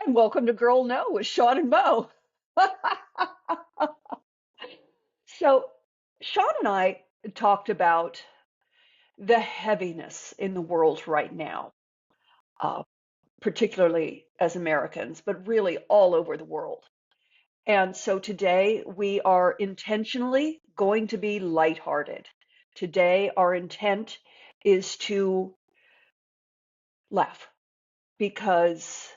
And welcome to Girl No with Shawn and Mo. So, Shawn and I talked about the heaviness in the world right now, uh, particularly as Americans, but really all over the world. And so today we are intentionally going to be lighthearted. Today, our intent is to laugh because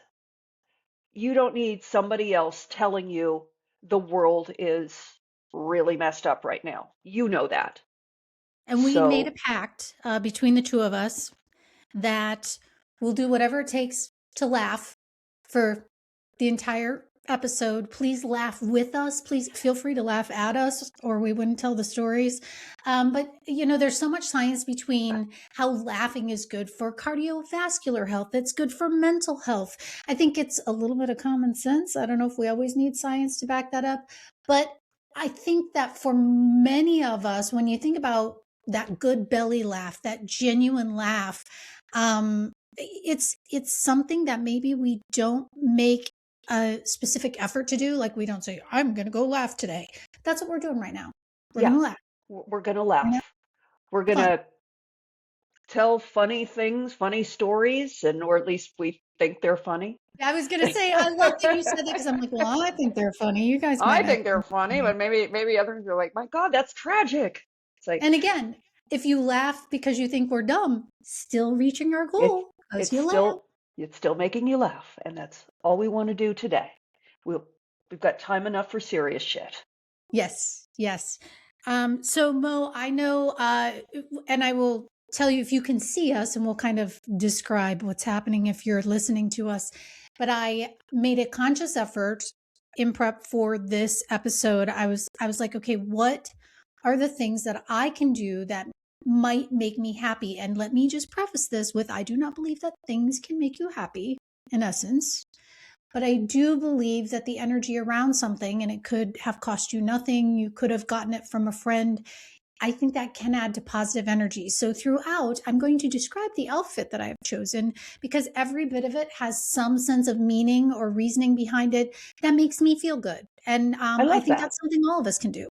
you don't need somebody else telling you the world is really messed up right now. You know that. And we made a So, pact between the two of us that we'll do whatever it takes to laugh for the entire episode. Please laugh with us. Please feel free to laugh at us, or we wouldn't tell the stories. But there's so much science between how laughing is good for cardiovascular health, it's good for mental health. I think it's a little bit of common sense. I don't know if we always need science to back that up, but I think that for many of us, when you think about that good belly laugh, that genuine laugh, it's something that maybe we don't make a specific effort to do. Like we don't say, I'm going to go laugh today. That's what we're doing right now. We're going yeah, to laugh. we're going to You know, laugh. We're going fun. to tell funny things, funny stories, and or at least we think they're funny. I was going to say, I love that you said that because I'm like, well, I think they're funny. You guys might I not think they're think they're funny, funny. but maybe others are like, "My God, that's tragic." It's like And again, if you laugh because you think we're dumb, still reaching our it's goal because it's you laugh. still making you laugh, and that's all we want to do today. We'll we've got time enough for serious shit. Yes, yes. So Mo, I know, and I will tell you if you can see us, and we'll kind of describe what's happening if you're listening to us. But I made a conscious effort in prep for this episode. I was like, okay, what are the things that I can do that might make me happy? And let me just preface this with, I do not believe that things can make you happy in essence. But I do believe that the energy around something, and it could have cost you nothing, you could have gotten it from a friend. I think that can add to positive energy. So throughout, I'm going to describe the outfit that I have chosen because every bit of it has some sense of meaning or reasoning behind it that makes me feel good. And I I love think that. that's something all of us can do.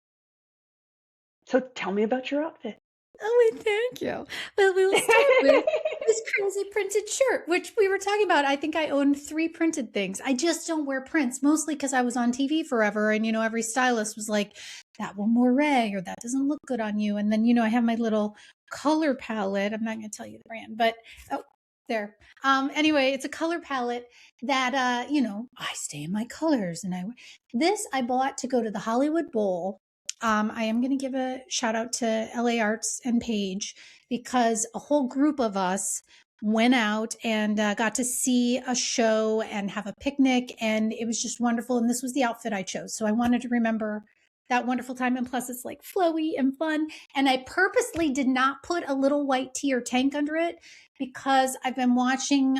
So tell me about your outfit. Oh, wait, thank you. Well, we will start with this crazy printed shirt, which we were talking about. I think I own 3 printed things. I just don't wear prints, mostly because I was on TV forever. And, every stylist was like, that one more ray, or that doesn't look good on you. And then, I have my little color palette. I'm not going to tell you the brand, but oh, there. Anyway, it's a color palette that, I stay in my colors. And this I bought to go to the Hollywood Bowl. I am going to give a shout out to LA Arts and Paige because a whole group of us went out and got to see a show and have a picnic, and it was just wonderful. And this was the outfit I chose, so I wanted to remember that wonderful time. And plus, it's like flowy and fun. And I purposely did not put a little white tee or tank under it because I've been watching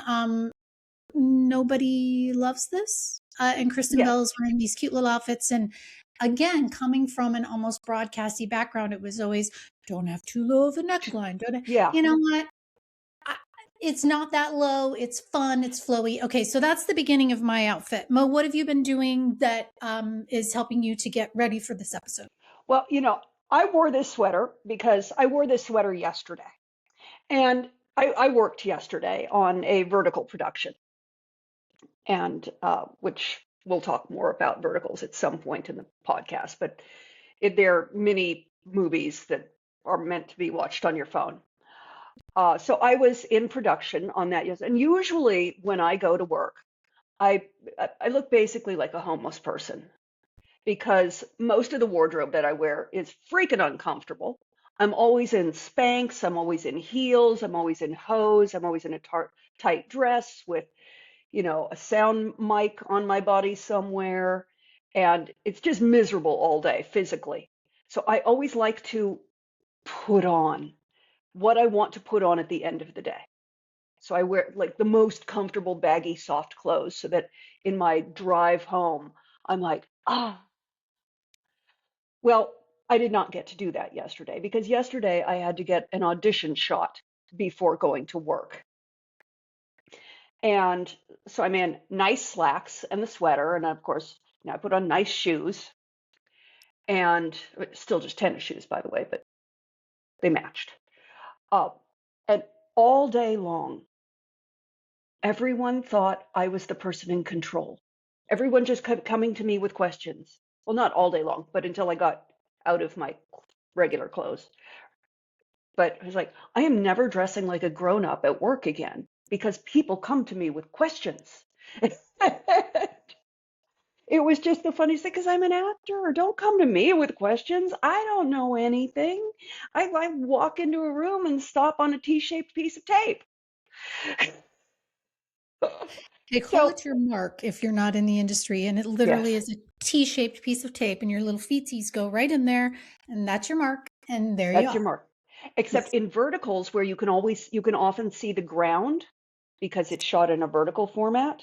Nobody Loves This. And Kristen Yes. Bell is wearing these cute little outfits. And again, coming from an almost broadcasty background, it was always, don't have too low of a neckline. Yeah. You know what? I, it's not that low. It's fun. It's flowy. Okay, so that's the beginning of my outfit. Mo, what have you been doing that is helping you to get ready for this episode? Well, I wore this sweater because I wore this sweater yesterday. And I worked yesterday on a vertical production, and which we'll talk more about verticals at some point in the podcast, but they're mini movies that are meant to be watched on your phone. So I was in production on that, yes. And usually when I go to work, I I look basically like a homeless person because most of the wardrobe that I wear is freaking uncomfortable. I'm always in Spanx, I'm always in heels, I'm always in hose, I'm always in a tight dress with, a sound mic on my body somewhere, and it's just miserable all day physically. So I always like to put on what I want to put on at the end of the day. So I wear like the most comfortable, baggy, soft clothes so that in my drive home, I'm like, ah, well, I did not get to do that yesterday because yesterday I had to get an audition shot before going to work. And so I'm in nice slacks and the sweater, and of course, I put on nice shoes, and still just tennis shoes, by the way, but they matched. Uh, and all day long, everyone thought I was the person in control. Everyone just kept coming to me with questions. Well, not all day long, but until I got out of my regular clothes. But I was like, I am never dressing like a grown up at work again because people come to me with questions. It was just the funniest thing because I'm an actor. Don't come to me with questions. I don't know anything. I walk into a room and stop on a T-shaped piece of tape. They call So, it your mark if you're not in the industry, and it literally yes, is a T-shaped piece of tape, and your little feetsies go right in there, and that's your mark, and there you that's your are. mark. Except Yes. in verticals where you can often see the ground because it's shot in a vertical format.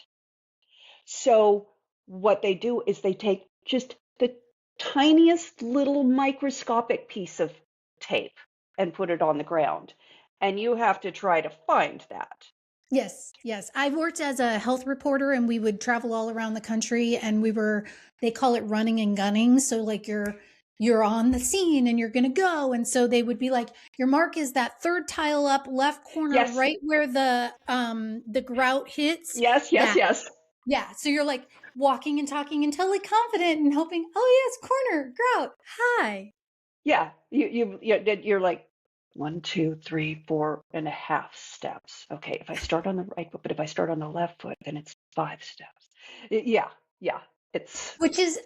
So what they do is they take just the tiniest little microscopic piece of tape and put it on the ground. And you have to try to find that. Yes, yes. I worked as a health reporter and we would travel all around the country and they call it running and gunning. So like you're on the scene and you're going to go. And so they would be like, your mark is that third tile up left corner, Yes, right where the grout hits yes, yes, that. yes. Yeah. So you're like walking and talking and totally confident and hoping, oh yes, corner, grout. Hi. Yeah, you're like 1, 2, 3, 4.5 steps. Okay, if I start on the right foot, but if I start on the left foot, then it's 5 steps. Yeah, yeah. It's Which is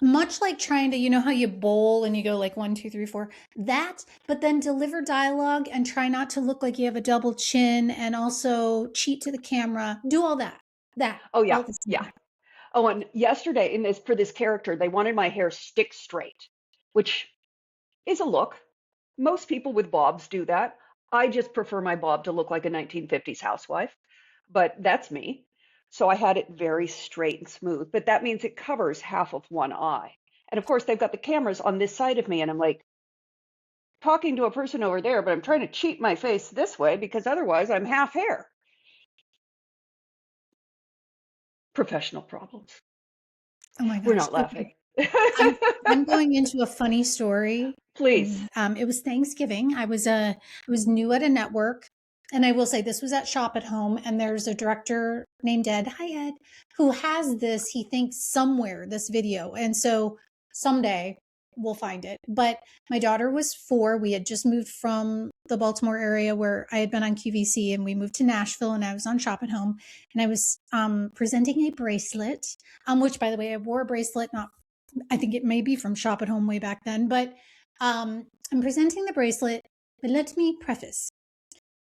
much like trying to, you know how you bowl and you go like 1, 2, 3, 4, that, but then deliver dialogue and try not to look like you have a double chin and also cheat to the camera. Do all that oh all yeah, at the same yeah. time. Oh, and yesterday in this for this character, they wanted my hair stick straight, which is a look. Most people with bobs do that. I just prefer my bob to look like a 1950s housewife, but that's me. So I had it very straight and smooth, but that means it covers half of one eye. And of course, they've got the cameras on this side of me, and I'm like talking to a person over there, but I'm trying to cheat my face this way because otherwise I'm half hair. Professional problems. Oh my We're gosh. not Okay. laughing. I'm I'm going into a funny story. Please. It was Thanksgiving. I was new at a network, and I will say this was at Shop at Home, and there's a director named Ed. Hi Ed, who has this. He thinks somewhere this video, and so someday we'll find it. But my daughter was 4. We had just moved from the Baltimore area where I had been on QVC, and we moved to Nashville, and I was on Shop at Home, and I was presenting a bracelet, which by the way I wore a bracelet not I think it may be from Shop at Home way back then, but I'm presenting the bracelet. But let me preface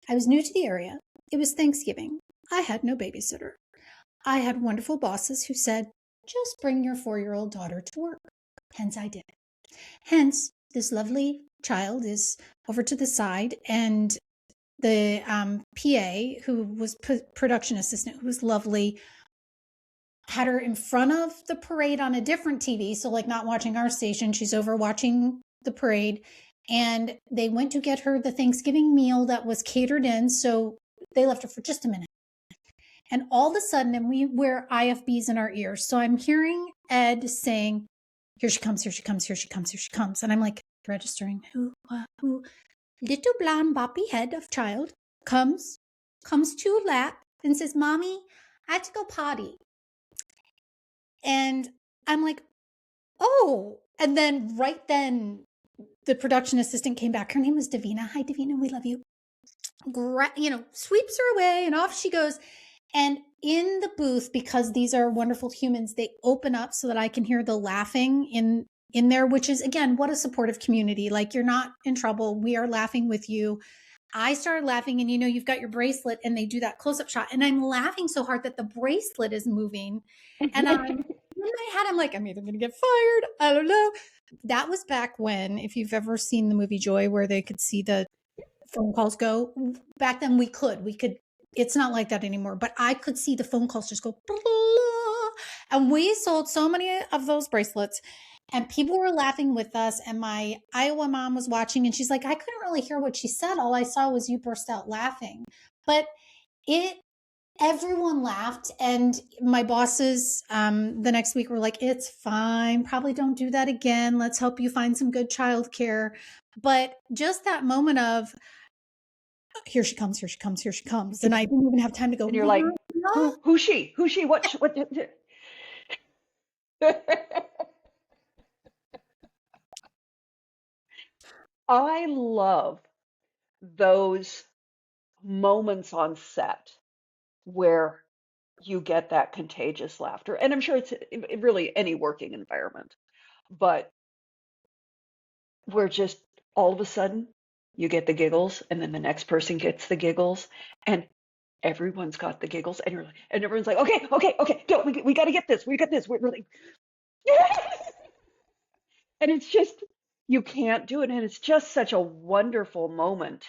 I was new to the area. It was Thanksgiving. I had no babysitter. I had wonderful bosses who said, just bring your 4-year-old daughter to work. Hence, I did. Hence, this lovely child is over to the side, and the PA, who was production assistant, who was lovely, had her in front of the parade on a different TV. So, like, not watching our station, she's over watching the parade. And they went to get her the Thanksgiving meal that was catered in. So they left her for just a minute. And all of a sudden, and we wear IFBs in our ears. So I'm hearing Ed saying, here she comes, here she comes, here she comes, here she comes. And I'm like registering who. Little blonde boppy head of child comes to lap and says, Mommy, I have to go potty. And I'm like, oh. And then right then, the production assistant came back. Her name was Davina. Hi, Davina. We love you. Sweeps her away and off she goes. And in the booth, because these are wonderful humans, they open up so that I can hear the laughing in there, which is, again, what a supportive community. Like, you're not in trouble. We are laughing with you. I started laughing, and you've got your bracelet, and they do that close-up shot, and I'm laughing so hard that the bracelet is moving, and I'm in my head, I'm like, I'm either going to get fired. I don't know. That was back when, if you've ever seen the movie Joy, where they could see the phone calls go. Back then, we could. It's not like that anymore. But I could see the phone calls just go, blah, and we sold so many of those bracelets. And people were laughing with us. And my Iowa mom was watching, and she's like, I couldn't really hear what she said. All I saw was you burst out laughing. But it Everyone laughed, and my bosses the next week were like, "It's fine. Probably don't do that again. Let's help you find some good childcare." But just that moment of here she comes, here she comes, here she comes, and I didn't even have time to go, And you're like, Mama. who's she? Who's she? What? I love those moments on set where you get that contagious laughter. And I'm sure it's really any working environment, but where just all of a sudden you get the giggles and then the next person gets the giggles and everyone's got the giggles and and everyone's like, okay, okay, okay, no, we got to get this. We got this. We're like, and it's just, you can't do it. And it's just such a wonderful moment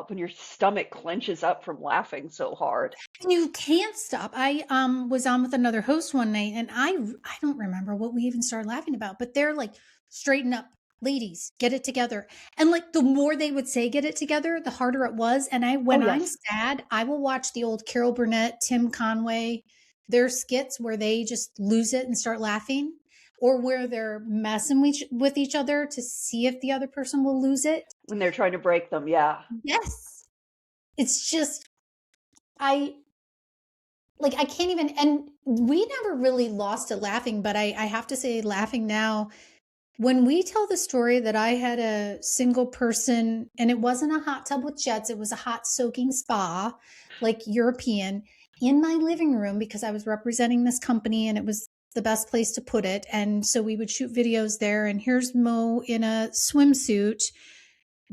when your stomach clenches up from laughing so hard. You can't stop. I was on with another host one night, and I don't remember what we even started laughing about, but they're like, straighten up, ladies, get it together. And like the more they would say get it together, the harder it was. And Oh, when I'm yes. sad, I will watch the old Carol Burnett, Tim Conway, their skits where they just lose it and start laughing, or where they're messing with each other to see if the other person will lose it. When they're trying to break them. Yeah. Yes. It's just I like I can't even, and we never really lost it laughing, but I have to say, laughing now, when we tell the story that I had a single person, and it wasn't a hot tub with jets, it was a hot soaking spa, like European, in my living room because I was representing this company and it was the best place to put it. And so we would shoot videos there, and here's Mo in a swimsuit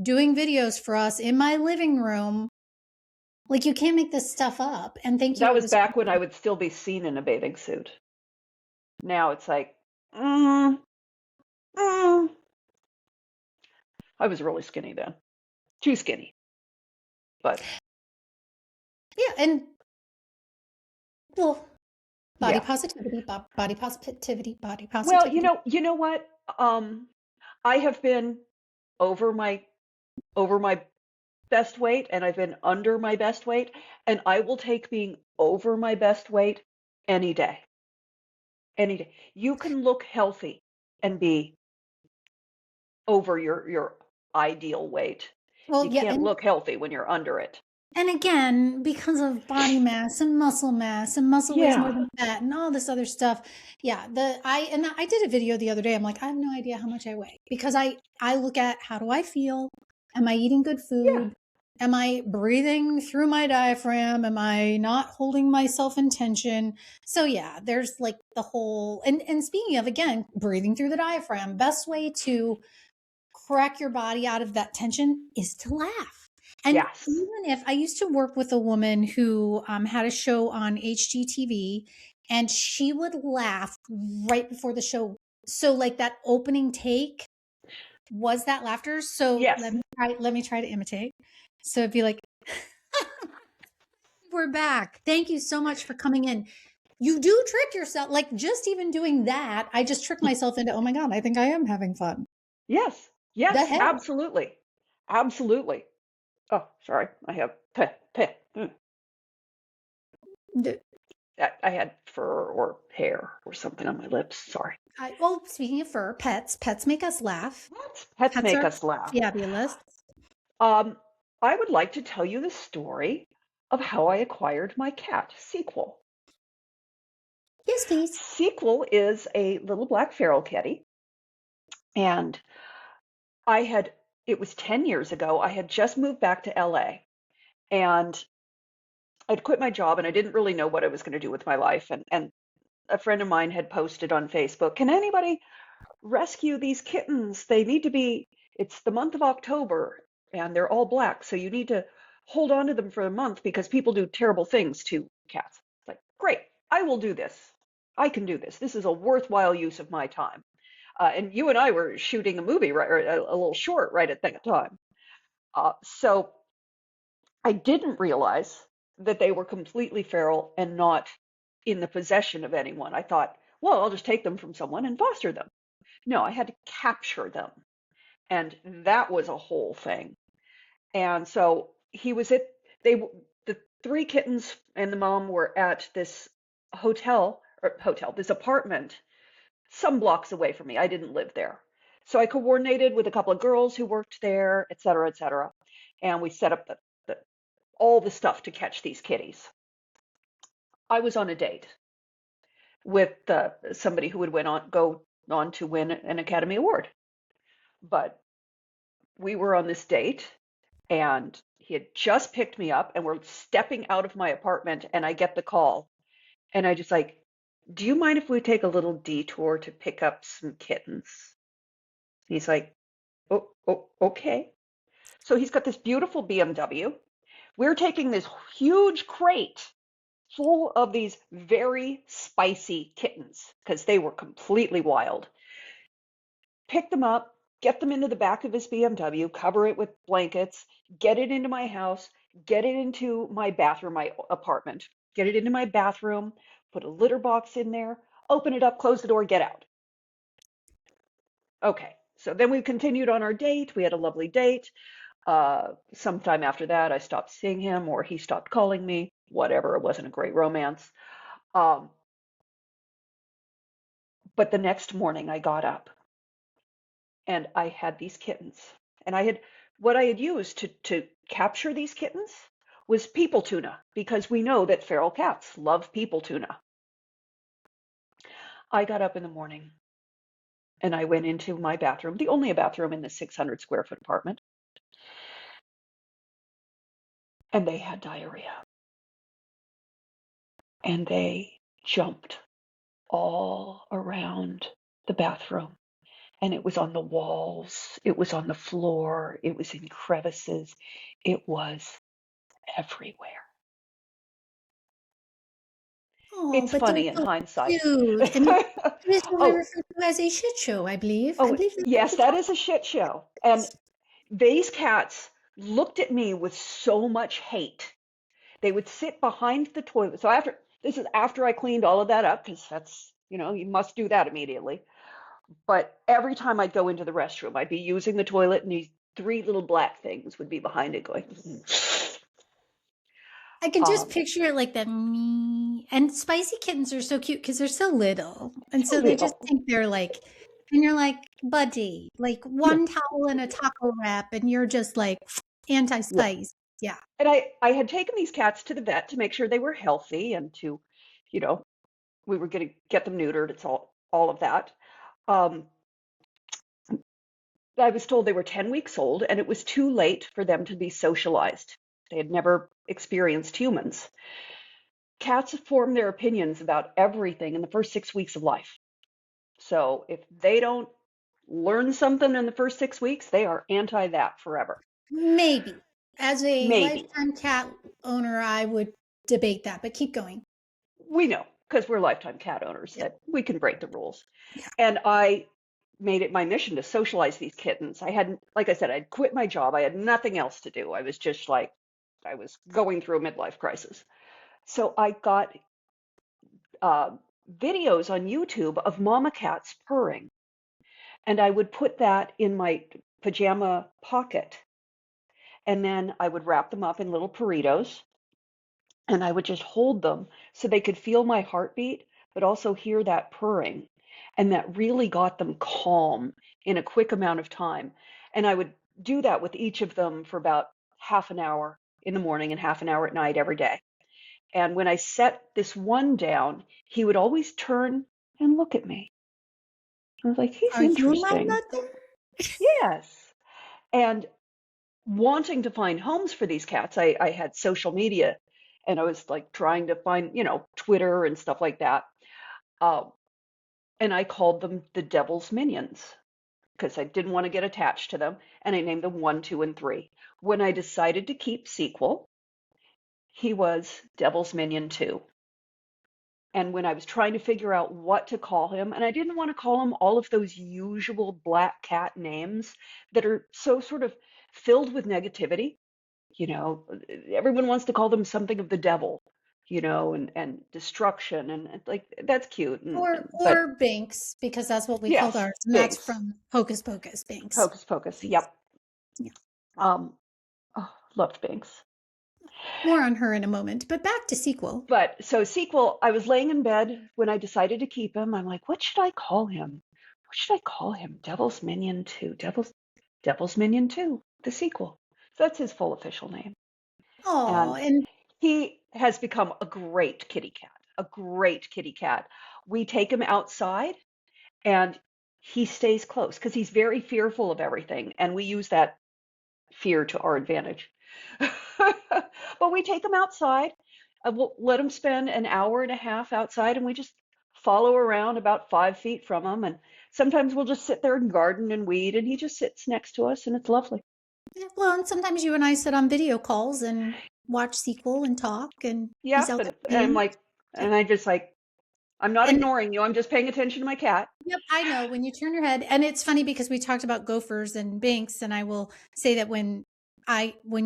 doing videos for us in my living room. Like, you can't make this stuff up. And thank you, That it was was. back when I would still be seen in a bathing suit. Now it's like, mm, mm. I was really skinny then. Too skinny. But Yeah, and well, body yeah. positivity, body positivity, body Well, positivity. you know what? I have been over my over my best weight and I've been under my best weight, and I will take being over my best weight any day. Any day. You can look healthy and be over your ideal weight. Well, You yeah, can't look healthy when you're under it. and again, because of body mass and muscle weighs more Yeah. than fat and all this other stuff. Yeah, I did a video the other day. I'm like, I have no idea how much I weigh because I look at how do I feel? Am I eating good Yeah. food? Am I breathing through my diaphragm? Am I not holding myself in tension? So yeah, there's like the whole, and speaking of, again, breathing through the diaphragm, best way to crack your body out of that tension is to laugh. And Yes. even if I used to work with a woman who had a show on HGTV, and she would laugh right before the show. So like that opening take was that laughter. So Yes. let me try to imitate. So it'd be like, we're back. Thank you so much for coming in. You do trick yourself. Like just even doing that, I just trick myself into, oh my God, I think I am having fun. Yes. The Yes, heck? absolutely. Absolutely. Oh, sorry. I have I had fur or hair or something on my lips. Sorry. Oh, speaking of fur, pets make us laugh. Pets Pets make are us laugh. fabulous. Um, I would like to tell you the story of how I acquired my cat, Sequel. Yes, please. Sequel is a little black feral kitty, and I had, it was 10 years ago. I had just moved back to LA, and I'd quit my job, and I didn't really know what I was going to do with my life. And a friend of mine had posted on Facebook, can anybody rescue these kittens? They need to be, it's the month of October and they're all black. So you need to hold on to them for a month because people do terrible things to cats. It's like, great, I will do this. I can do this. This is a worthwhile use of my time. And you and I were shooting a movie, right, or a little short right at that time. So I didn't realize that they were completely feral and not in the possession of anyone. I thought, well, I'll just take them from someone and foster them. No, I had to capture them. And that was a whole thing. And so he was at they the three kittens and the mom were at this this apartment some blocks away from me. I didn't live there. So I coordinated with a couple of girls who worked there, et cetera, et cetera. And we set up the all the stuff to catch these kitties. I was on a date with somebody who would go on to win an Academy Award. But we were on this date, and he had just picked me up, and we're stepping out of my apartment, and I get the call, and I just like, do you mind if we take a little detour to pick up some kittens? He's like, oh, okay. So he's got this beautiful BMW. We're taking this huge crate full of these very spicy kittens because they were completely wild. Pick them up, get them into the back of his BMW, cover it with blankets, get it into my house, get it into my bathroom, my apartment, get it into my bathroom, put a litter box in there, open it up, close the door, get out. Okay, so then we continued on our date. We had a lovely date. Sometime after that, I stopped seeing him or he stopped calling me, whatever. It wasn't a great romance. Um, but the next morning, I got up and I had these kittens. And what I had used to capture these kittens was people tuna, because we know that feral cats love people tuna. I got up in the morning and I went into my bathroom, the only bathroom in the 600 square foot apartment, and they had diarrhea. And they jumped all around the bathroom. And it was on the walls, it was on the floor, it was in crevices, it was everywhere. Oh, It's but they're funny in so hindsight. cute. And it is what we Oh, refer to as a shit show, I believe. I oh, believe that's what yes, we that call is a shit show. And it. these cats looked at me with so much hate. They would sit behind the toilet. So this is after I cleaned all of that up, because that's, you must do that immediately. But every time I'd go into the restroom, I'd be using the toilet, and these three little black things would be behind it going, I can just um, picture it like that. Me and spicy kittens are so cute because they're so little, and so so they just little. think they're like, and you're like, buddy, like Yeah, one towel and a taco wrap, and you're just like yeah. anti-spice. Yeah. And I had taken these cats to the vet to make sure they were healthy and you know, we were going to get them neutered. It's all of that. Um, I was told they were 10 weeks old and it was too late for them to be socialized. They had never experienced humans. Cats form their opinions about everything in the first 6 weeks of life. So if they don't learn something in the first 6 weeks, they are anti that forever. Maybe. As a Maybe. lifetime cat owner, I would debate that, but keep going. We know because we're lifetime cat owners Yeah. that we can break the rules. Yeah. And I made it my mission to socialize these kittens. I hadn't, like I said, I'd quit my job. I had nothing else to do. I was just like, I was going through a midlife crisis. So I got uh, videos on YouTube of mama cats purring. And I would put that in my pajama pocket. And then I would wrap them up in little burritos and I would just hold them so they could feel my heartbeat, but also hear that purring. And that really got them calm in a quick amount of time. And I would do that with each of them for about half an hour in the morning and half an hour at night every day. And when I set this one down, he would always turn and look at me. I was like, he's Are you my interesting. mother? Yes. And wanting to find homes for these cats, I had social media and I was like trying to find, Twitter and stuff like that. Uh, and I called them the Devil's Minions because I didn't want to get attached to them. And I named them 1, 2, and 3. When I decided to keep sequel, he was Devil's Minion 2. And when I was trying to figure out what to call him, and I didn't want to call him all of those usual black cat names that are so sort of filled with negativity. You know, everyone wants to call them something of the devil, and destruction, and like that's cute. But Or Binks, because that's what we called yes, ours, and that's Binks, from Hocus Pocus, Binks. Hocus Pocus. Binks. Yep. Yeah. Um, oh, loved Binks. More on her in a moment, but back to sequel. But so sequel, I was laying in bed when I decided to keep him. I'm like, what should I call him? What should I call him? Devil's Minion 2. Devil's Minion 2, the sequel. So that's his full official name. Oh, And and he has become a great kitty cat, a great kitty cat. We take him outside and he stays close because he's very fearful of everything. And we use that fear to our advantage. But we take him outside. We'll let him spend an hour and a half outside, and we just follow around about 5 feet from him. And sometimes we'll just sit there and garden and weed, and he just sits next to us, and it's lovely. well, and sometimes you and I sit on video calls and watch sequel and talk, and he's Yep. out And I'm playing. like, and I just like, I'm not And ignoring you. I'm just paying attention to my cat. yep, I know when you turn your head, and it's funny because we talked about gophers and binks, and I will say that when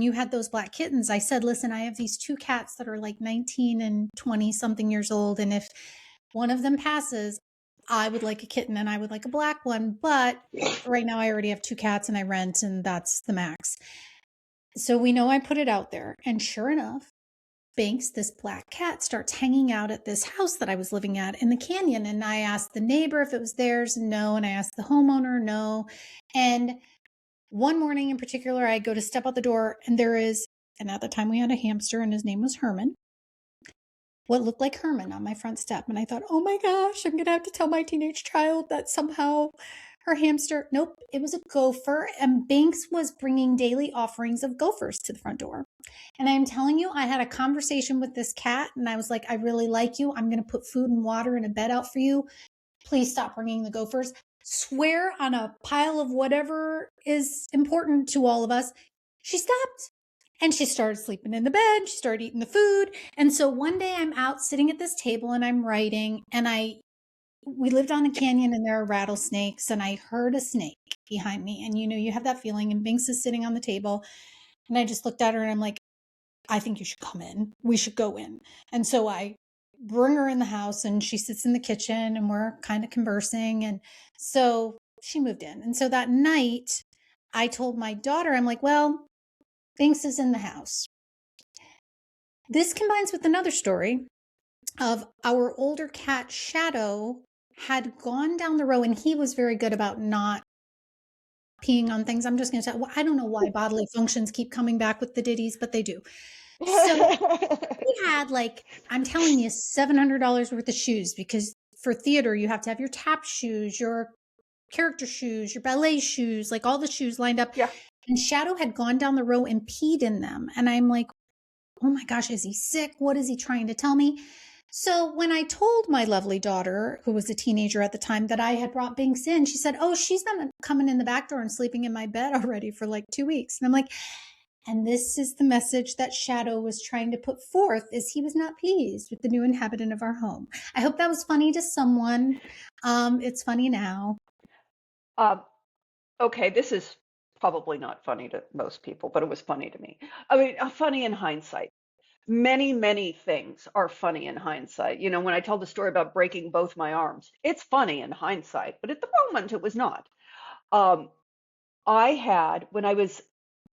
you had those black kittens, I said, listen, I have these two cats that are like 19 and 20 something years old, and if one of them passes, I would like a kitten and I would like a black one, but right now I already have two cats and I rent, and that's the max. So we know I put it out there, and sure enough, Banks, this black cat, starts hanging out at this house that I was living at in the canyon. And I asked the neighbor if it was theirs, no. And I asked the homeowner, no. And one morning in particular, I go to step out the door, and and at the time we had a hamster, and his name was Herman, what looked like Herman on my front step. And I thought, oh my gosh, I'm going to have to tell my teenage child that somehow her hamster, nope, it was a gopher. And Banks was bringing daily offerings of gophers to the front door. And I'm telling you, I had a conversation with this cat, and I was like, I really like you. I'm going to put food and water and a bed out for you. Please stop bringing the gophers. Swear on a pile of whatever is important to all of us. She stopped. And she started sleeping in the bed. She started eating the food. And so one day I'm out sitting at this table and I'm writing, and we lived on a canyon and there are rattlesnakes, and I heard a snake behind me. And you have that feeling, and Binks is sitting on the table, and I just looked at her and I'm like, I think you should come in. We should go in. And so I bring her in the house, and she sits in the kitchen, and we're kind of conversing. And so she moved in. And so that night I told my daughter, I'm like, well, Binks is in the house. This combines with another story of our older cat, Shadow, had gone down the row, and he was very good about not peeing on things. I'm just going to tell, I don't know why bodily functions keep coming back with the ditties, but they do. So he had, like, I'm telling you, $700 worth of shoes, because for theater, you have to have your tap shoes, your character shoes, your ballet shoes, like all the shoes lined up. Yeah. And Shadow had gone down the row and peed in them. And I'm like, oh my gosh, is he sick? What is he trying to tell me? So when I told my lovely daughter, who was a teenager at the time, that I had brought Binks in, she said, oh, she's been coming in the back door and sleeping in my bed already for like 2 weeks. And I'm like, and this is the message that Shadow was trying to put forth, is he was not pleased with the new inhabitant of our home. I hope that was funny to someone. It's funny now. Okay, this is probably not funny to most people, but it was funny to me. I mean, funny in hindsight. Many, many things are funny in hindsight. When I tell the story about breaking both my arms, it's funny in hindsight, but at the moment it was not. Um, when I was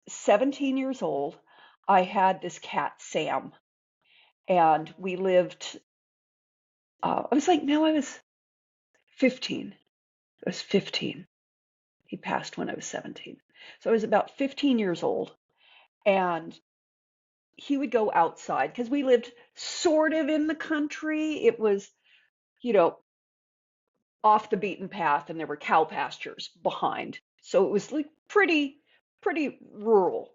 17 years old, I had this cat, Sam, and we lived, I was like, no, I was 15. I was 15. He passed when I was 17. So I was about 15 years old, and he would go outside because we lived sort of in the country. It was, you know, off the beaten path, and there were cow pastures behind. So it was like pretty rural.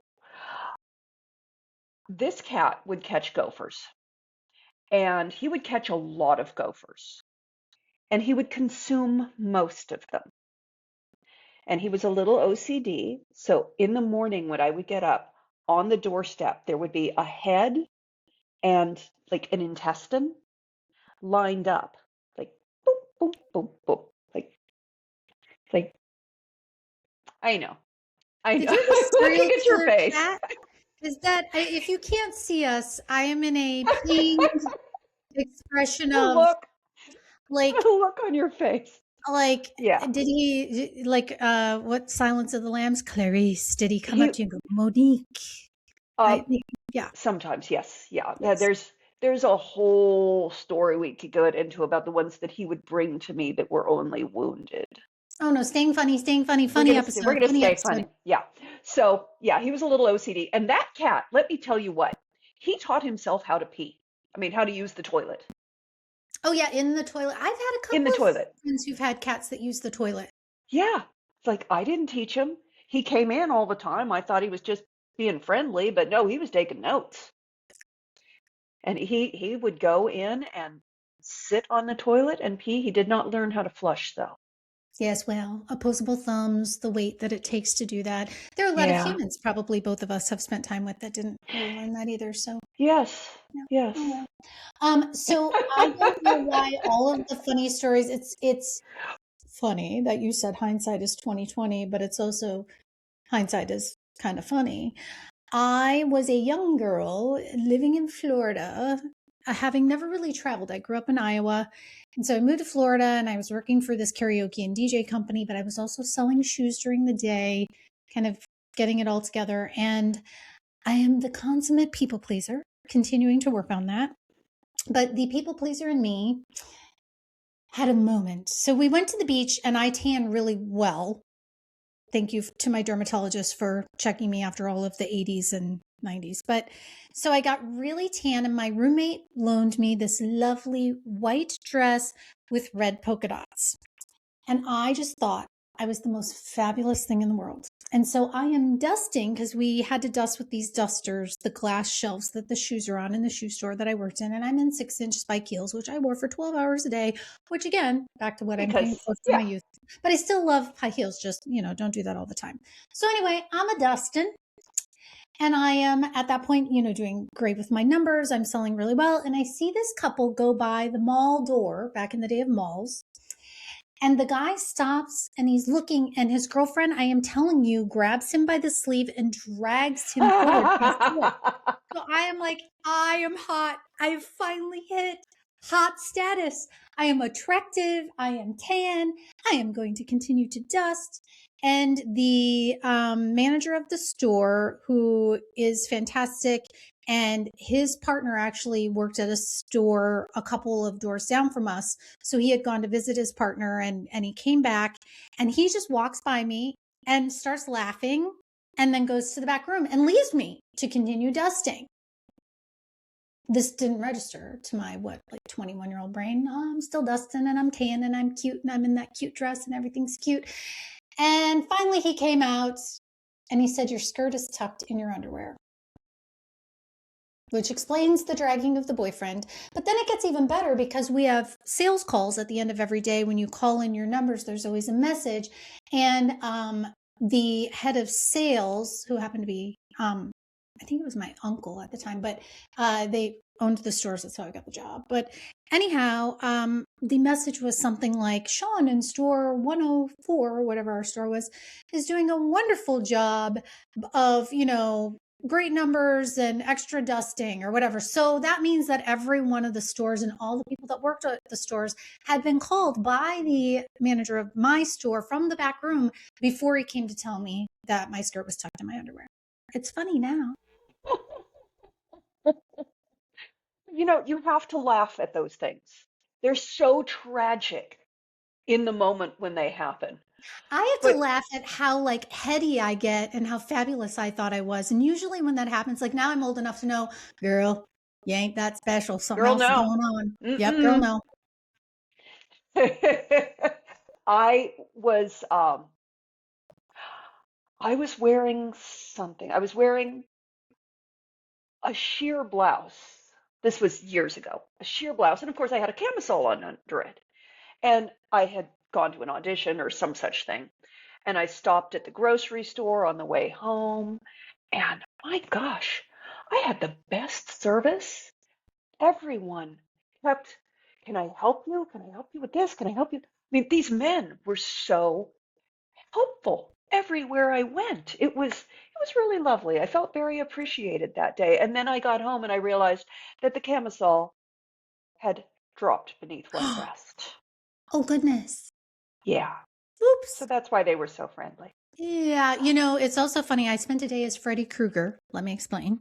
This cat would catch gophers, and he would catch a lot of gophers, and he would consume most of them. And he was a little OCD. So in the morning when I would get up, on the doorstep, there would be a head and like an intestine lined up, like boom, boom, boom, boom, like I know, I Did know. you have a Looking serial at your killer face, cat? Is that, if you can't see us, I am in a pained expression the of look, like, the look on your face. like, Yeah, did he, like, what Silence of the Lambs? Clarice, did he come up he to you and go, Monique? I think, yeah. Sometimes, yes. Yeah. Yes. There's a whole story we could go into about the ones that he would bring to me that were only wounded. Oh no, staying funny, We're gonna funny stay episode. funny. Yeah. So yeah, he was a little OCD. And that cat, let me tell you what, he taught himself how to pee. I mean, how to use the toilet. Oh yeah, in the toilet. I've had a In couple the of toilet. friends who've had cats that use the toilet. Yeah. It's like I didn't teach him. He came in all the time. I thought he was just being friendly, but no, he was taking notes. And he would go in and sit on the toilet and pee. He did not learn how to flush though. Yes, well, opposable thumbs, the weight that it takes to do that. There are a lot of Yeah. humans, probably both of us have spent time with, that didn't really learn that either. So Yes. yeah. Yes. Oh well. So I don't know why all of the funny stories, it's funny that you said hindsight is 2020, but it's also hindsight is kind of funny. I was a young girl living in Florida, having never really traveled. I grew up in Iowa. And so I moved to Florida and I was working for this karaoke and DJ company, but I was also selling shoes during the day, kind of getting it all together. And I am the consummate people pleaser, continuing to work on that. But the people pleaser in me had a moment. So we went to the beach and I tan really well. Thank you to my dermatologist for checking me after all of the 80s and 90s. But so I got really tan, and my roommate loaned me this lovely white dress with red polka dots. And I just thought I was the most fabulous thing in the world. And so I am dusting, because we had to dust with these dusters, the glass shelves that the shoes are on in the shoe store that I worked in. And I'm in 6-inch spike heels, which I wore for 12 hours a day, which again, back to what I'm paying Because close to my yeah. youth. But I still love high heels, just, don't do that all the time. So anyway, I'm a dustin'. And I am at that point, doing great with my numbers. I'm selling really well. And I see this couple go by the mall door back in the day of malls. And the guy stops and he's looking, and his girlfriend, I am telling you, grabs him by the sleeve and drags him forward before. So I am like, I am hot. I have finally hit hot status. I am attractive. I am tan. I am going to continue to dust. And the manager of the store, who is fantastic, and his partner actually worked at a store a couple of doors down from us. So he had gone to visit his partner, and he came back, and he just walks by me and starts laughing, and then goes to the back room and leaves me to continue dusting. This didn't register to my 21-year-old brain. Oh, I'm still dusting and I'm tan and I'm cute and I'm in that cute dress and everything's cute. And finally he came out and he said, "Your skirt is tucked in your underwear," which explains the dragging of the boyfriend. But then it gets even better, because we have sales calls at the end of every day. When you call in your numbers, there's always a message. And the head of sales, who happened to be, I think it was my uncle at the time, but they owned the stores. That's how I got the job. But anyhow, the message was something like, "Shawn in store 104," or whatever our store was, "is doing a wonderful job of, great numbers and extra dusting," or whatever. So that means that every one of the stores and all the people that worked at the stores had been called by the manager of my store from the back room before he came to tell me that my skirt was tucked in my underwear. It's funny now. You have to laugh at those things. They're so tragic in the moment when they happen. I have to But laugh at how heady I get and how fabulous I thought I was. And usually when that happens, like now I'm old enough to know, girl, you ain't that special. Something girl, else is no. going on. Yep, girl, Mm-mm. no. I was I was wearing something. I was wearing a sheer blouse. This was years ago. A sheer blouse, and of course I had a camisole on under it. And I had gone to an audition or some such thing. And I stopped at the grocery store on the way home. And my gosh, I had the best service. Everyone kept, "Can I help you? Can I help you with this? Can I help you?" I mean, these men were so helpful everywhere I went. It was really lovely. I felt very appreciated that day. And then I got home and I realized that the camisole had dropped beneath one breast. Oh, goodness. Yeah. So Oops. that's why they were so friendly. Yeah, you know, it's also funny. I spent a day as Freddy Krueger. Let me explain.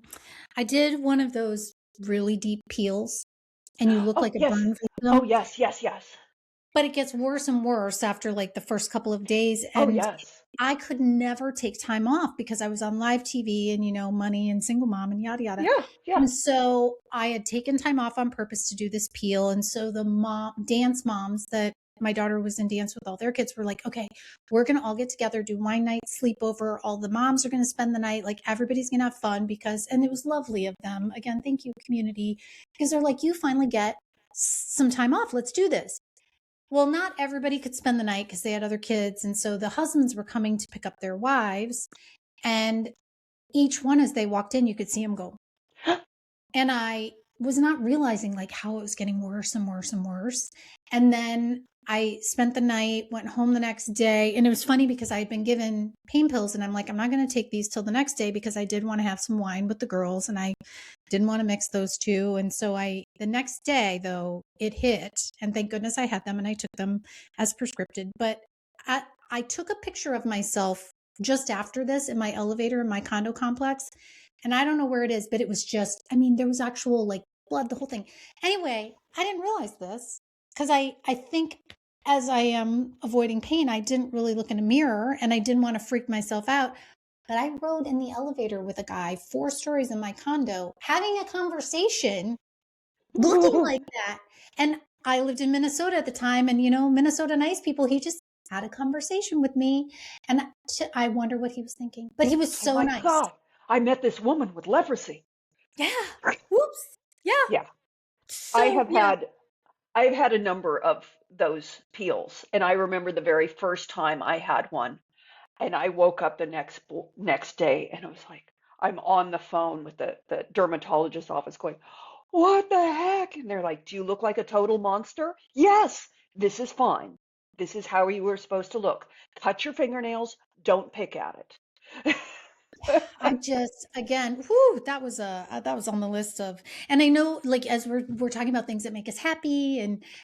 I did one of those really deep peels, and you look Oh, like a yes. burn Oh, victim. yes, yes, yes. But it gets worse and worse after like the first couple of days. Oh, And yes. I could never take time off because I was on live TV and, you know, money and single mom and yada, yada. Yeah, yeah. And so I had taken time off on purpose to do this peel. And so the dance moms that my daughter was in dance with all their kids were like, okay, we're going to all get together, do wine night, sleepover. All the moms are going to spend the night. Like everybody's going to have fun because, and it was lovely of them. Again, thank you, community, because they're like, you finally get some time off. Let's do this. Well, not everybody could spend the night because they had other kids. And so the husbands were coming to pick up their wives. And each one, as they walked in, you could see them go. And I was not realizing like how it was getting worse and worse and worse. And then I spent the night, went home the next day. And it was funny because I had been given pain pills and I'm like, I'm not going to take these till the next day because I did want to have some wine with the girls and I didn't want to mix those two. And so the next day though, it hit and thank goodness I had them and I took them as prescripted. But I took a picture of myself just after this in my elevator in my condo complex. And I don't know where it is, but it was just, I mean, there was actual like blood, the whole thing. Anyway, I didn't realize this because I think as I am avoiding pain, I didn't really look in a mirror and I didn't want to freak myself out. But I rode in the elevator with a guy 4 stories in my condo, having a conversation, looking like that. And I lived in Minnesota at the time. And, you know, Minnesota nice people, he just had a conversation with me. And I wonder what he was thinking. But he was Oh so my nice. God. I met this woman with leprosy. Yeah. Whoops. Yeah. Yeah. I So, have yeah. had I've had a number of those peels, and I remember the very first time I had one, and I woke up the next day, and I was like, I'm on the phone with the dermatologist's office, going, "What the heck?" And they're like, "Do you look like a total monster?" Yes, this is fine. This is how you were supposed to look. Cut your fingernails. Don't pick at it. I just again, whoo, that was on the list of, and I know like as we're talking about things that make us happy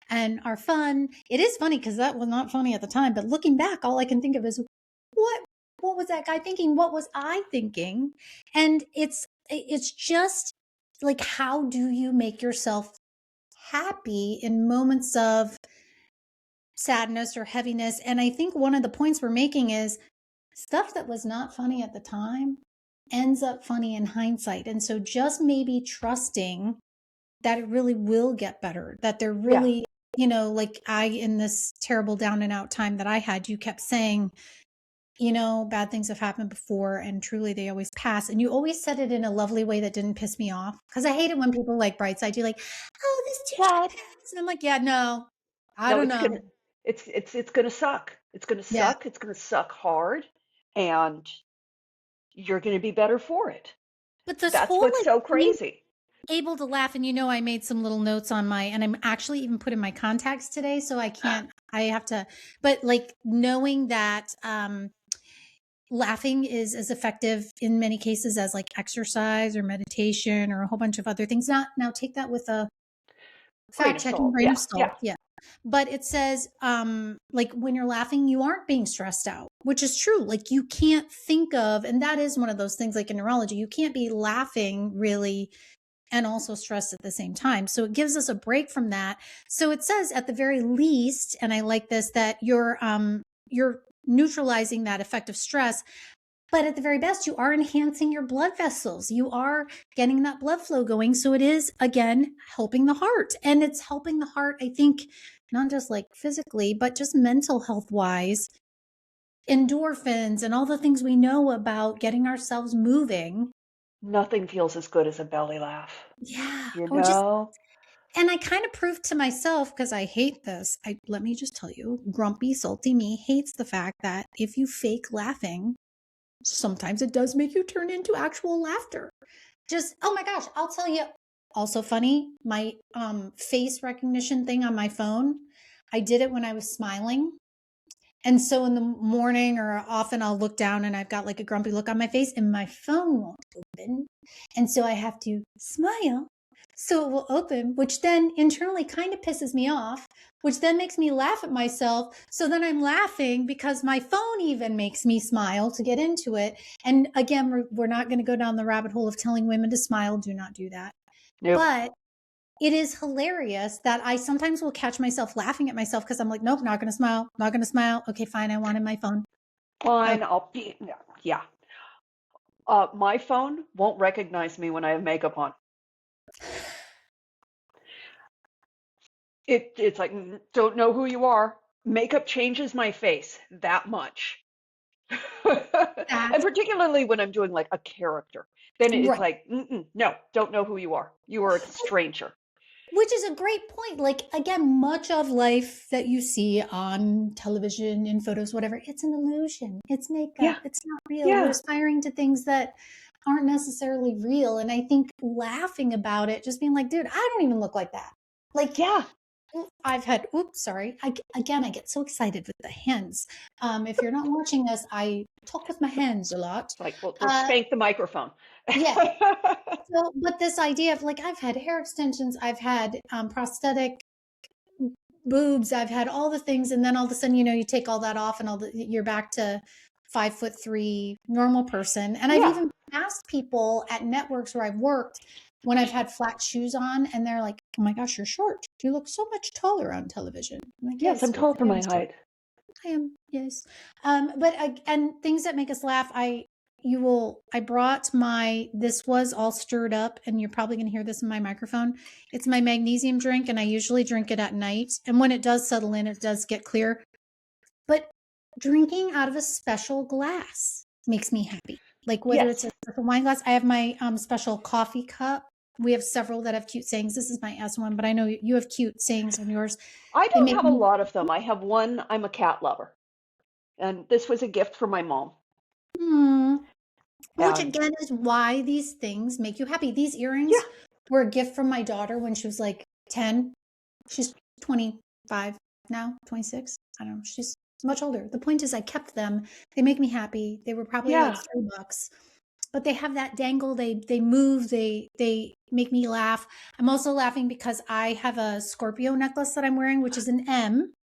and are fun. It is funny because that was not funny at the time, but looking back, all I can think of is what what was that guy thinking? What was I thinking? And it's just like how do you make yourself happy in moments of sadness or heaviness? And I think one of the points we're making is stuff that was not funny at the time ends up funny in hindsight. And so just maybe trusting that it really will get better, that they're Yeah, really, you know, like in this terrible down and out time that I had, you kept saying, you know, bad things have happened before and truly they always pass. And you always said it in a lovely way that didn't piss me off. Cause I hate it when people like bright side, you're like, oh, this too shall sad. pass. And I'm like, yeah, no, I No, don't it's gonna know. it's gonna suck. It's gonna Yeah. suck. It's gonna suck hard, and you're gonna be better for it. But this That's whole what's like so being crazy. able to laugh, and you know I made some little notes on my, and I'm actually even putting my contacts today, so I can't, I have to, but like knowing that laughing is as effective in many cases as like exercise or meditation or a whole bunch of other things. Not now take that with a Grain fact of checking salt. grain Yeah, of yeah. salt. Yeah. But it says like when you're laughing you aren't being stressed out, which is true. Like you can't think of, and that is one of those things like in neurology, you can't be laughing really and also stressed at the same time. So it gives us a break from that. So it says at the very least, and I like this, that you're neutralizing that effect of stress, but at the very best, you are enhancing your blood vessels. You are getting that blood flow going. So it is, again, helping the heart. And it's helping the heart, I think, not just like physically, but just mental health wise, endorphins and all the things we know about getting ourselves moving. Nothing feels as good as a belly laugh. Yeah. You Or just, know? and I kind of proved to myself because I hate this. Let me just tell you, grumpy, salty me hates the fact that if you fake laughing, sometimes it does make you turn into actual laughter. Just, oh my gosh, I'll tell you. Also funny, my face recognition thing on my phone, I did it when I was smiling. And so in the morning or often I'll look down and I've got like a grumpy look on my face and my phone won't open. And so I have to smile So it will open, which then internally kind of pisses me off, which then makes me laugh at myself. So then I'm laughing because my phone even makes me smile to get into it. And again, we're not going to go down the rabbit hole of telling women to smile. Do not do that. Nope. But it is hilarious that I sometimes will catch myself laughing at myself because I'm like, nope, not going to smile, not going to smile. Okay, fine. I wanted my phone. Fine, I'll be, yeah. My phone won't recognize me when I have makeup on. It's like, don't know who you are. Makeup changes my face that much. And That's particularly when I'm doing like a character, then it's right. like, no, don't know who you are. You are a stranger. Which is a great point. Like, again, much of life that you see on television, in photos, whatever, it's an illusion. It's Yeah, makeup. It's not real. We're yeah, aspiring to things that aren't necessarily real. And I think laughing about it, just being like, dude, I don't even look like that. Like, yeah. I've had, oops, sorry. Again, I get so excited with the hands. If you're not watching this, I talk with my hands a lot. It's like, well, Uh, spank the microphone. yeah. So, but this idea of like, I've had hair extensions, I've had prosthetic boobs, I've had all the things, and then all of a sudden, you take all that off, and you're back to 5'3" normal person. And I've Yeah, even asked people at networks where I've worked when I've had flat shoes on, and they're like, "Oh my gosh, you're short. You look so much taller on television." I'm like, yes, "Yes, I'm yes, tall for I am my so height. I am, yes." But and things that make us laugh, I brought this was all stirred up, and you're probably going to hear this in my microphone. It's my magnesium drink, and I usually drink it at night. And when it does settle in, it does get clear. But drinking out of a special glass makes me happy. Like whether it's Yes, a wine glass, I have my special coffee cup. We have several that have cute sayings. This is my S one, but I know you have cute sayings on yours. I They don't make have a me lot of them. I have one. I'm a cat lover, and this was a gift from my mom. hmm. Which And again is why these things make you happy. These yeah, earrings were a gift from my daughter when she was like 10. She's 25 now, 26. I don't know. She's much older. The point is I kept them. They make me happy. They were probably like yeah, $3, but they have that dangle. They move. They make me laugh. I'm also laughing because I have a Scorpio necklace that I'm wearing, which is an M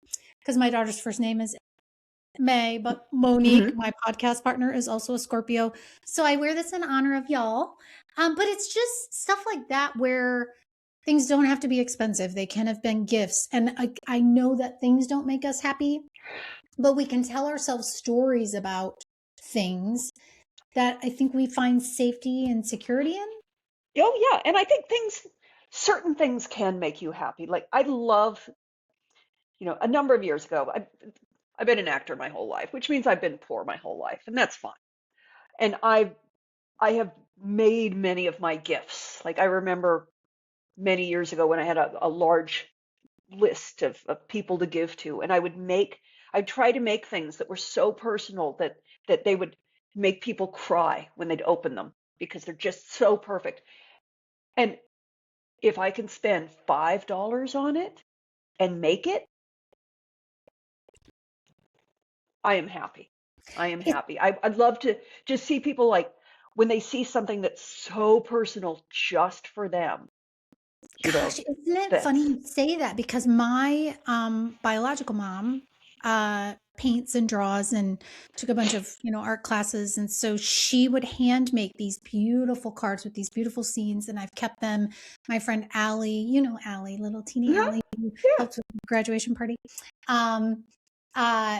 because my daughter's first name is May, but Monique, hmm my podcast partner, is also a Scorpio. So I wear this in honor of y'all. But it's just stuff like that where things don't have to be expensive. They can have been gifts. And I know that things don't make us happy, but we can tell ourselves stories about things that I think we find safety and security in. Oh yeah, and I think certain things can make you happy. Like I love, a number of years ago, I've been an actor my whole life, which means I've been poor my whole life, and that's fine. And I have made many of my gifts. Like I remember many years ago when I had a large list of people to give to, and I'd try to make things that were so personal that they would make people cry when they'd open them because they're just so perfect. And if I can spend $5 on it and make it, I am happy. I am It, happy. I'd love to just see people like when they see something that's so personal just for them, you know, Gosh, isn't it funny that's, you say that? Because my biological mom paints and draws and took a bunch of art classes, and so she would hand make these beautiful cards with these beautiful scenes, and I've kept them. My friend Allie, Allie, little teeny Mhm, Allie, who yeah, helped with the graduation party. Um,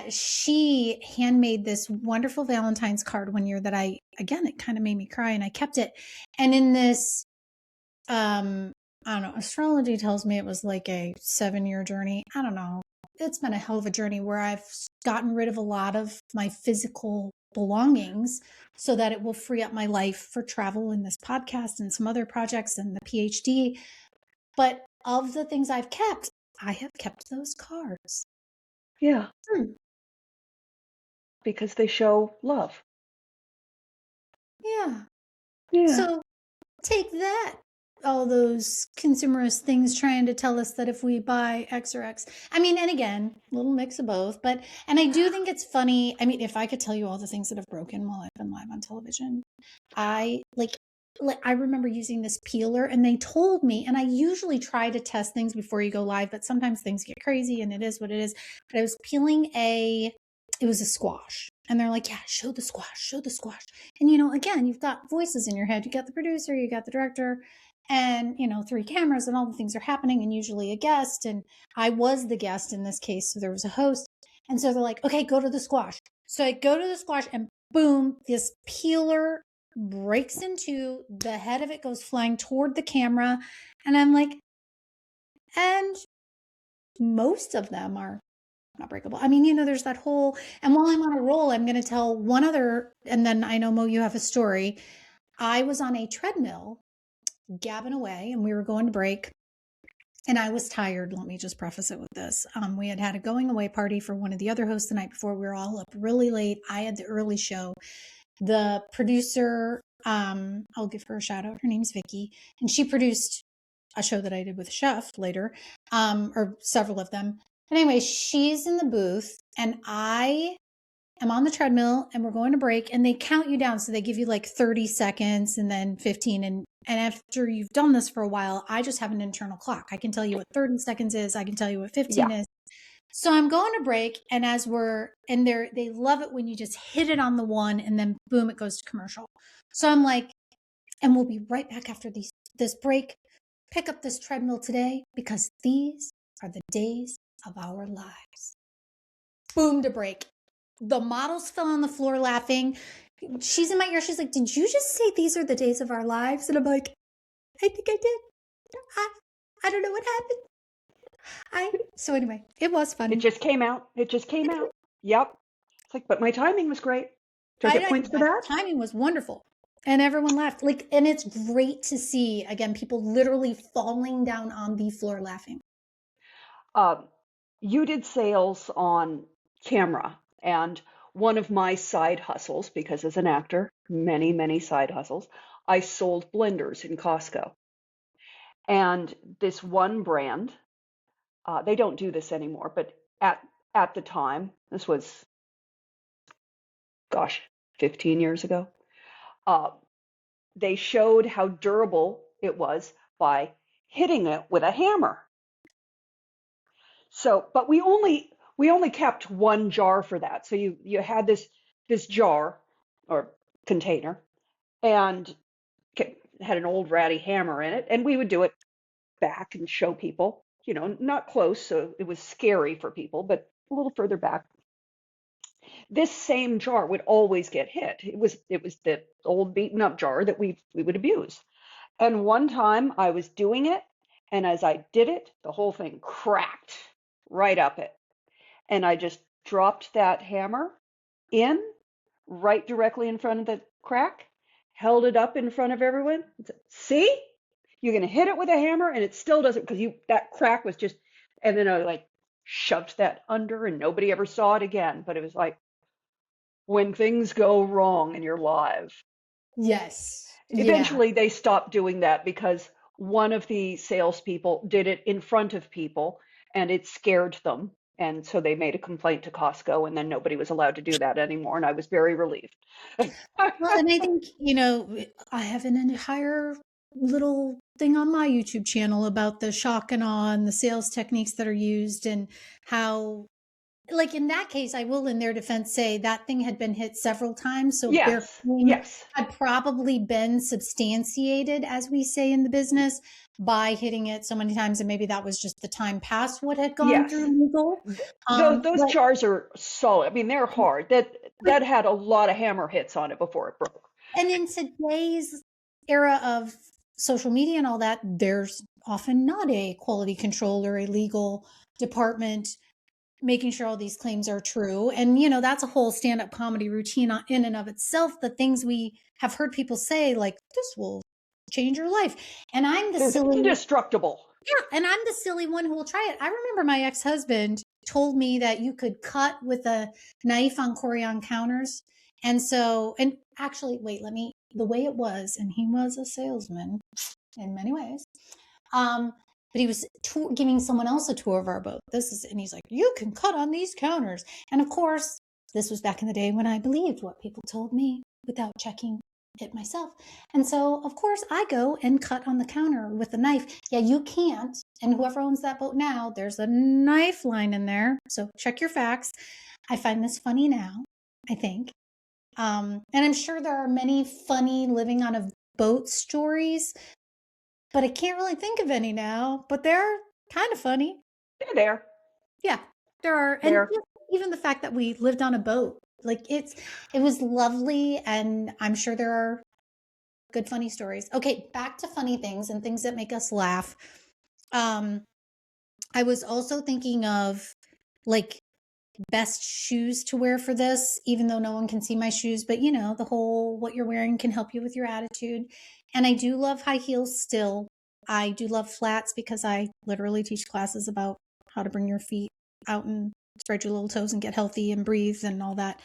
she handmade this wonderful Valentine's card one year that it kind of made me cry, and I kept it. And in this um, I don't know, astrology tells me it was like a 7-year journey. I don't know. It's been a hell of a journey where I've gotten rid of a lot of my physical belongings so that it will free up my life for travel and this podcast and some other projects and the PhD. But of the things I have kept those cards. yeah, Hmm. because they show love. Yeah. Yeah. So take that, all those consumerist things trying to tell us that if we buy X or X. I mean, and again, a little mix of both, and I do think it's funny. I mean, if I could tell you all the things that have broken while I've been live on television, I like like, I remember using this peeler and they told me, and I usually try to test things before you go live, but sometimes things get crazy and it is what it is. But I was peeling it was a squash. And they're like, yeah, show the squash, show the squash. And, again, you've got voices in your head. You got the producer, you got the director, and, 3 cameras, and all the things are happening, and usually a guest. And I was the guest in this case, so there was a host. And so they're like, okay, go to the squash. So I go to the squash and boom, this peeler breaks in two. The head of it goes flying toward the camera. And I'm like, and most of them are not breakable. I mean, there's that whole, and while I'm on a roll, I'm going to tell one other, and then I know, Mo, you have a story. I was on a treadmill gabbing away and we were going to break. And I was tired. Let me just preface it with this. We had a going away party for one of the other hosts the night before. We were all up really late. I had the early show. The producer, I'll give her a shout out. Her name's Vicky, and she produced a show that I did with a chef later, or several of them. But anyway, she's in the booth and I am on the treadmill and we're going to break, and they count you down. So they give you like 30 seconds and then 15. And after you've done this for a while, I just have an internal clock. I can tell you what 30 seconds is. I can tell you what 15 is. So I'm going to break, and as they love it when you just hit it on the one and then boom, it goes to commercial. So I'm like, and we'll be right back after this break. Pick up this treadmill today because these are the days of our lives. Boom to break. The models fell on the floor laughing. She's in my ear. She's like, did you just say these are the days of our lives? And I'm like, I think I did. I don't know what happened. So anyway, it was funny. It just came out. Yep. It's like, but my timing was great. Do I get points for that? Timing was wonderful. And everyone laughed. And it's great to see, again, people literally falling down on the floor laughing. You did sales on camera, and one of my side hustles, because as an actor, many, many side hustles, I sold blenders in Costco. And this one brand, they don't do this anymore, but at the time, this was, 15 years ago, they showed how durable it was by hitting it with a hammer. So, but we only kept one jar for that. So you had this jar or container, and had an old ratty hammer in it, and we would do it back and show people, not close, so it was scary for people, but a little further back. This same jar would always get hit. It was the old beaten up jar that we would abuse. And one time I was doing it, and as I did it, the whole thing cracked right up it. And I just dropped that hammer in right directly in front of the crack, held it up in front of everyone, and said, see? You're going to hit it with a hammer and it still doesn't, because that crack was just, and then I like shoved that under and nobody ever saw it again. But it was like, when things go wrong and you're live. Yes. Eventually they stopped doing that because one of the salespeople did it in front of people and it scared them. And so they made a complaint to Costco, and then nobody was allowed to do that anymore. And I was very relieved. Well, and I think, I have an entire little thing on my YouTube channel about the shock and awe and the sales techniques that are used, and how, like in that case, I will, in their defense, say that thing had been hit several times. So their claim had probably been substantiated, as we say in the business, by hitting it so many times. And maybe that was just the time past what had gone through legal. Those jars are solid. I mean, they're hard. That had a lot of hammer hits on it before it broke. And in today's era of social media and all that, there's often not a quality control or a legal department making sure all these claims are true. And, that's a whole stand-up comedy routine in and of itself. The things we have heard people say, like, this will change your life. And I'm the silly, indestructible. Yeah. And I'm the silly one who will try it. I remember my ex-husband told me that you could cut with a knife on Corian counters. And actually, the way it was, and he was a salesman in many ways, but he was giving someone else a tour of our boat. And he's like, you can cut on these counters. And of course, this was back in the day when I believed what people told me without checking it myself. And so, of course, I go and cut on the counter with a knife. Yeah, you can't. And whoever owns that boat now, there's a knife line in there. So check your facts. I find this funny now, I think. And I'm sure there are many funny living on a boat stories, but I can't really think of any now. But they're kind of funny. They're there. Yeah, there are. And There. even the fact that we lived on a boat, like it was lovely. And I'm sure there are good funny stories. Okay, back to funny things and things that make us laugh. I was also thinking of like best shoes to wear for this, even though no one can see my shoes, but the whole what you're wearing can help you with your attitude. And I do love high heels still. I do love flats because I literally teach classes about how to bring your feet out and spread your little toes and get healthy and breathe and all that.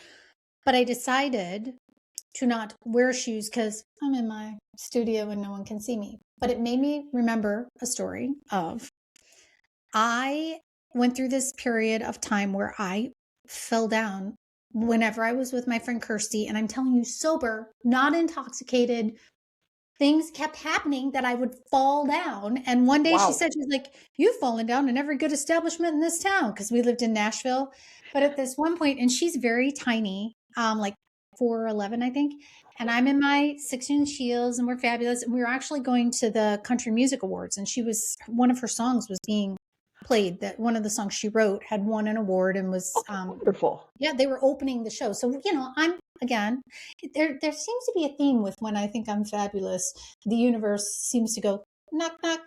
But I decided to not wear shoes because I'm in my studio and no one can see me. But it made me remember a story of I went through this period of time where I fell down whenever I was with my friend Kirsty. And I'm telling you, sober, not intoxicated, things kept happening that I would fall down. And one day she Wow. said, she's like, you've fallen down in every good establishment in this town, because we lived in Nashville. But at this one point, and she's very tiny, like 4'11", I think. And I'm in my 6-inch heels and we're fabulous. And we were actually going to the Country Music Awards. And one of her songs was being played, that one of the songs she wrote had won an award and was, Wonderful. yeah, they were opening the show. So, I'm, again, there seems to be a theme with when I think I'm fabulous. The universe seems to go, knock, knock.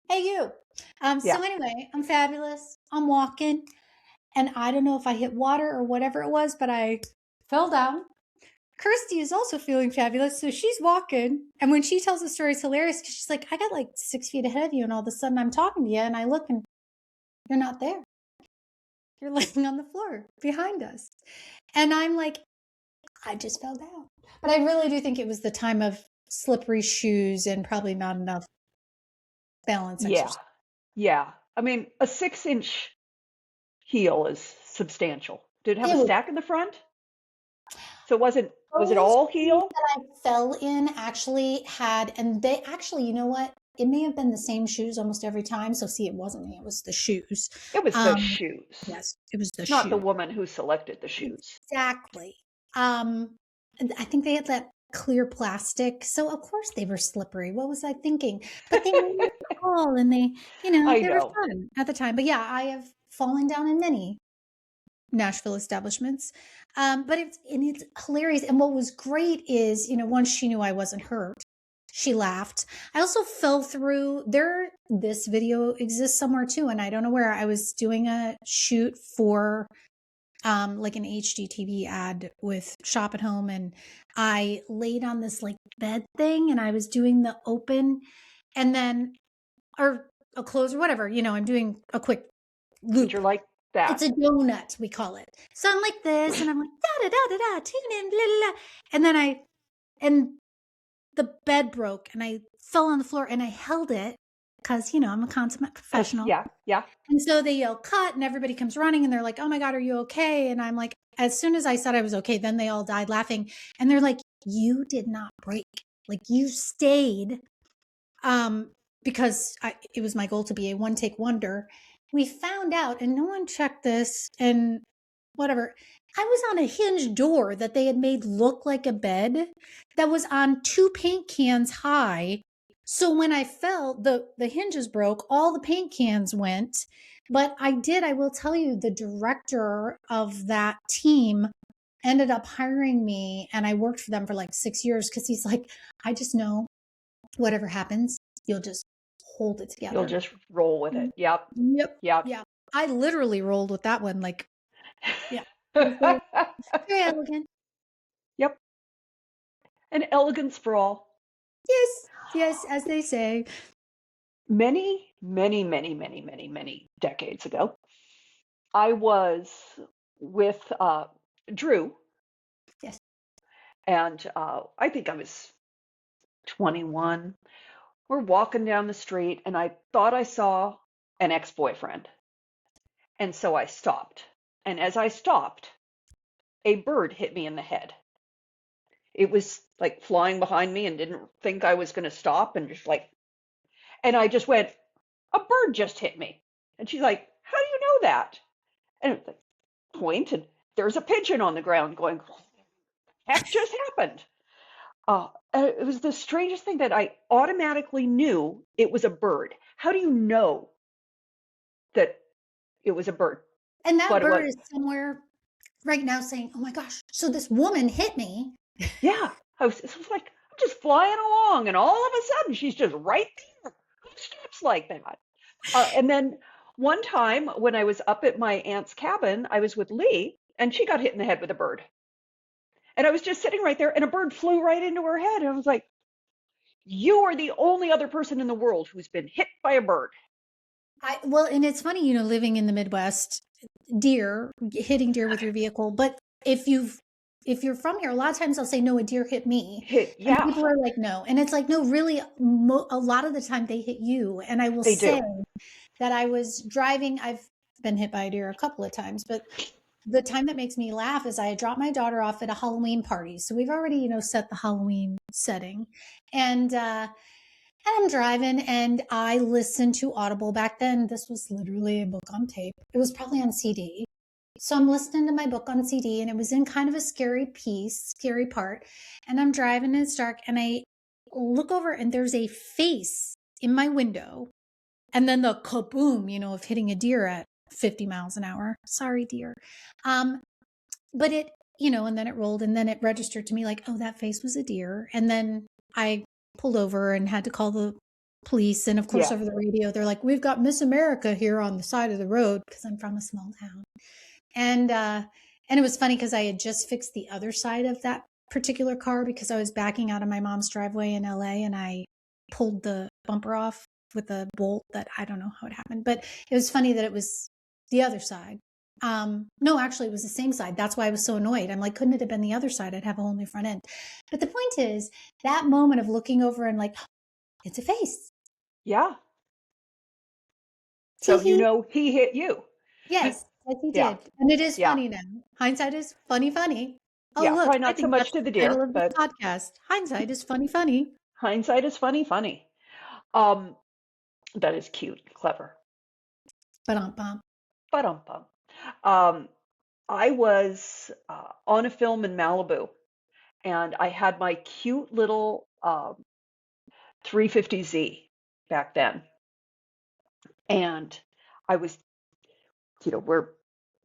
Hey, you. Yeah. So anyway, I'm fabulous. I'm walking. And I don't know if I hit water or whatever it was, but I fell down. Kirsty is also feeling fabulous. So she's walking. And when she tells the story, it's hilarious because she's like, I got like 6 feet ahead of you. And all of a sudden I'm talking to you and I look and you're not there. You're laying on the floor behind us. And I'm like, I just fell down. But I really do think it was the time of slippery shoes and probably not enough balance Yeah. exercise. Yeah. I mean, a 6-inch heel is substantial. Did it have a It was stack in the front? So was it those all shoes heel? that I fell in actually had, and they actually, you know what? It may have been the same shoes almost every time. So see, it wasn't me, it was the shoes. It was the Um, shoes, yes, it was the not the shoe. woman who selected the shoes. Exactly. And I think they had that clear plastic, so of course they were slippery. What was I thinking? But they were really tall and I they were know. fun at the time. But yeah, I have fallen down in many Nashville establishments. But it's hilarious. And what was great is, once she knew I wasn't hurt, she laughed. I also fell through this video exists somewhere too, and I don't know where. I was doing a shoot for like an HGTV ad with Shop at Home, and I laid on this like bed thing and I was doing the open and then or a close or whatever, I'm doing a quick But loop. you're like It's that. a donut, we call it. So I'm like this and I'm like da da da da da tune in blah, blah, blah. And then and the bed broke and I fell on the floor and I held it because I'm a consummate Because, professional. yeah, yeah. And so they yell cut and everybody comes running and they're like, oh my God, are you okay? And I'm like, as soon as I said I was okay, then they all died laughing. And they're like, you did not break. Like you stayed. Because it was my goal to be a one take wonder. We found out, and no one checked this and whatever. I was on a hinged door that they had made look like a bed that was on 2 paint cans high. So when I fell, the hinges broke, all the paint cans went. But I will tell you, the director of that team ended up hiring me and I worked for them for like 6 years because he's like, I just know whatever happens, you'll just hold it You'll together. just roll with it. Yep. Yep. Yep. Yeah. I literally rolled with that one. Like, yeah. It was very, very elegant. Yep. An elegant sprawl. Yes. Yes. As they say. Many, many, many, many, many, many decades ago, I was with Drew, Yes. and I think I was 21. We're walking down the street, and I thought I saw an ex-boyfriend. And so I stopped. And as I stopped, a bird hit me in the head. it was like flying behind me and didn't think I was going to stop and just like, and I just went, a bird just hit me. And she's like, how do you know that? And it's like, point, and there's a pigeon on the ground going, heck just happened. It was the strangest thing that I automatically knew it was a bird. How do you know that it was a bird? And that But it bird was, is somewhere right now saying, oh my gosh, so this woman hit me. yeah. It was like, I'm just flying along, and all of a sudden she's just right there. Who stops like that? And then one time when I was up at my aunt's cabin, I was with Lee, and she got hit in the head with a bird. And I was just sitting right there, and a bird flew right into her head. And I was like, you are the only other person in the world who's been hit by a bird. Well, and it's funny, living in the Midwest, hitting deer with your vehicle. But if you're from here, a lot of times they'll say, no, a deer hit me. And Yeah, people are like, no. And it's like, no, really, a lot of the time they hit you. And I will they say do. that I was driving, I've been hit by a deer a couple of times, but the time that makes me laugh is I had dropped my daughter off at a Halloween party. So we've already, set the Halloween setting. And I'm driving and I listened to Audible. Back then, this was literally a book on tape. It was probably on CD. So I'm listening to my book on CD and it was in kind of a scary part. And I'm driving and it's dark and I look over and there's a face in my window. And then the kaboom, of hitting a deer at 50 miles an hour. Sorry, deer. But it, and then it rolled and then it registered to me like, oh, that face was a deer. And then I pulled over and had to call the police. And of course, Yeah. over the radio, they're like, we've got Miss America here on the side of the road because I'm from a small town. And it was funny because I had just fixed the other side of that particular car because I was backing out of my mom's driveway in LA and I pulled the bumper off with a bolt that I don't know how it happened, but it was funny that it was the other side. No, actually it was the same side. That's why I was so annoyed. I'm like, couldn't it have been the other side? I'd have a whole new front end. But the point is that moment of looking over and like, it's a face. Yeah. So Tee-hee. he hit you. Yes, he Yeah. did. And it is Yeah. funny now. Hindsight is funny, funny. Oh, Yeah. look, Probably I not so think much that's to the the title deer, of this but podcast. Hindsight is funny, funny. hindsight is funny, funny. Um, that is cute, clever. Ba-dum-bum. Ba-dum-bum. Um, I was on a film in Malibu, and I had my cute little 350Z back then. And I was, we're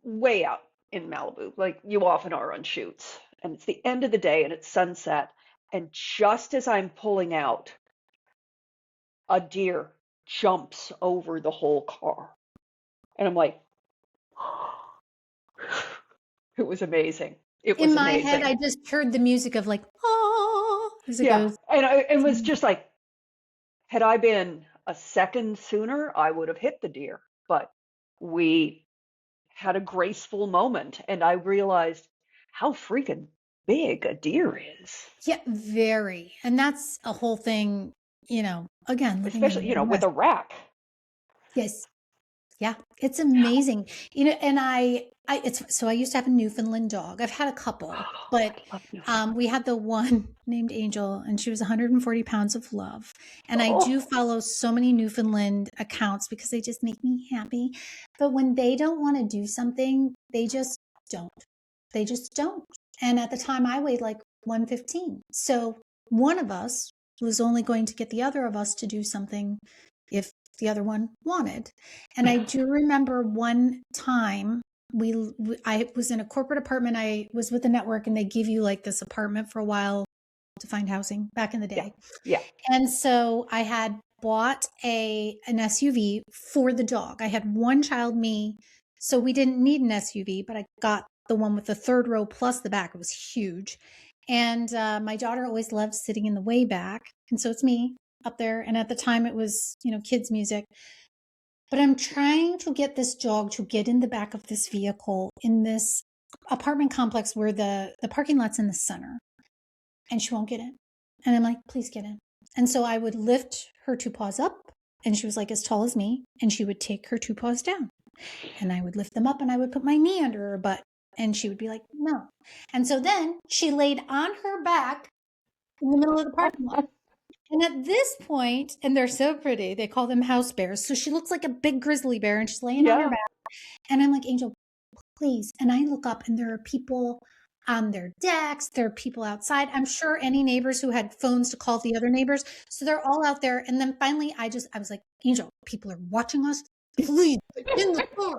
way out in Malibu, like you often are on shoots. And it's the end of the day and it's sunset. And just as I'm pulling out, a deer jumps over the whole car. And I'm like, it was amazing. It In was my head, amazing. I just heard the music of like, oh, as it Yeah. goes. And it was just like, had I been a second sooner, I would have hit the deer. But we had a graceful moment, and I realized how freaking big a deer is. Yeah, very. And that's a whole thing, again, living in the Especially, with Midwest. a rack. Yes. Yeah, it's amazing. And I used to have a Newfoundland dog. I've had a couple, Oh, but I love Newfoundland. we had the one named Angel and she was 140 pounds of love. And I do Oh, follow so many Newfoundland accounts because they just make me happy. But when they don't want to do something, they just don't. They just don't. And at the time I weighed like 115. So one of us was only going to get the other of us to do something if the other one wanted. And I do remember one time I was in a corporate apartment. I was with a network and they give you like this apartment for a while to find housing back in the yeah, day. yeah. And so I had bought an SUV for the dog. I had one child, me, so we didn't need an SUV, but I got the one with the third row plus the back. It was huge. And my daughter always loved sitting in the way back. And so it's me up there. And at the time it was, kids music. But I'm trying to get this dog to get in the back of this vehicle in this apartment complex where the parking lot's in the center. And she won't get in. And I'm like, please get in. And so I would lift her two paws up and she was like as tall as me. And she would take her two paws down. And I would lift them up and I would put my knee under her butt. And she would be like, no. And so then she laid on her back in the middle of the parking lot. And at this point, and they're so pretty, they call them house bears. So she looks like a big grizzly bear and she's laying on her Yeah. back. And I'm like, Angel, please. And I look up and there are people on their decks. There are people outside. I'm sure any neighbors who had phones to call the other neighbors. So they're all out there. And then finally, I was like, Angel, people are watching us. Please, in the car.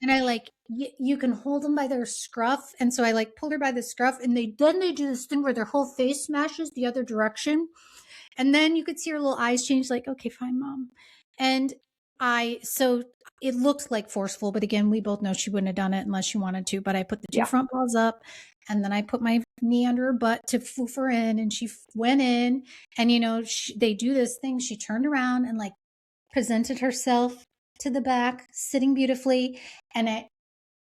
And I like, you can hold them by their scruff. And so I like pulled her by the scruff and then they do this thing where their whole face smashes the other direction. And then you could see her little eyes change like, okay, fine, mom. And so it looked like forceful, but again, we both know she wouldn't have done it unless she wanted to. But I put the two front paws up and then I put my knee under her butt to foof her in and she went in. And, they do this thing. She turned around and like presented herself to the back, sitting beautifully. And a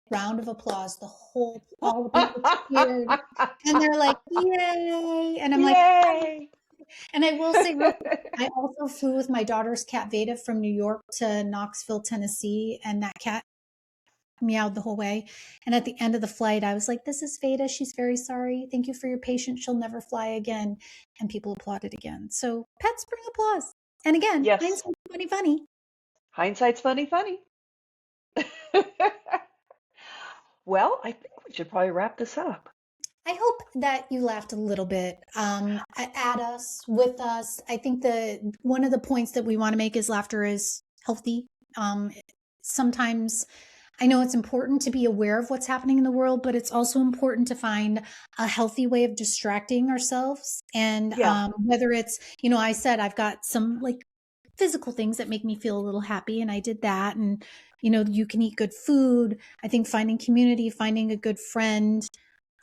round of applause. All the people cheered. And they're like, yay. And I'm like, Yay. and I will say, I also flew with my daughter's cat Veda from New York to Knoxville, Tennessee, and that cat meowed the whole way. And at the end of the flight, I was like, this is Veda. She's very sorry. Thank you for your patience. She'll never fly again. And people applauded again. So pets bring applause. And again, Yes. hindsight's funny, funny. Hindsight's funny, funny. Well, I think we should probably wrap this up. I hope that you laughed a little bit at us, with us. I think one of the points that we want to make is laughter is healthy. Sometimes I know it's important to be aware of what's happening in the world, but it's also important to find a healthy way of distracting ourselves. And whether it's, I said I've got some like physical things that make me feel a little happy, and I did that. And, you can eat good food. I think finding community, finding a good friend,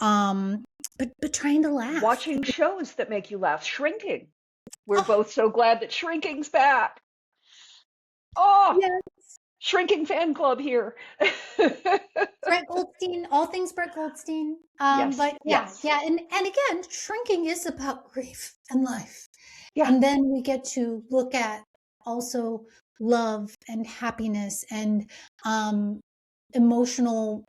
but trying to laugh. Watching shows that make you laugh. Shrinking. We're both so glad that Shrinking's back. Oh, yes. Shrinking fan club here. Brett Goldstein, all things Brett Goldstein. Yes. But yeah. And again, Shrinking is about grief and life. Yeah. And then we get to look at also love and happiness and emotional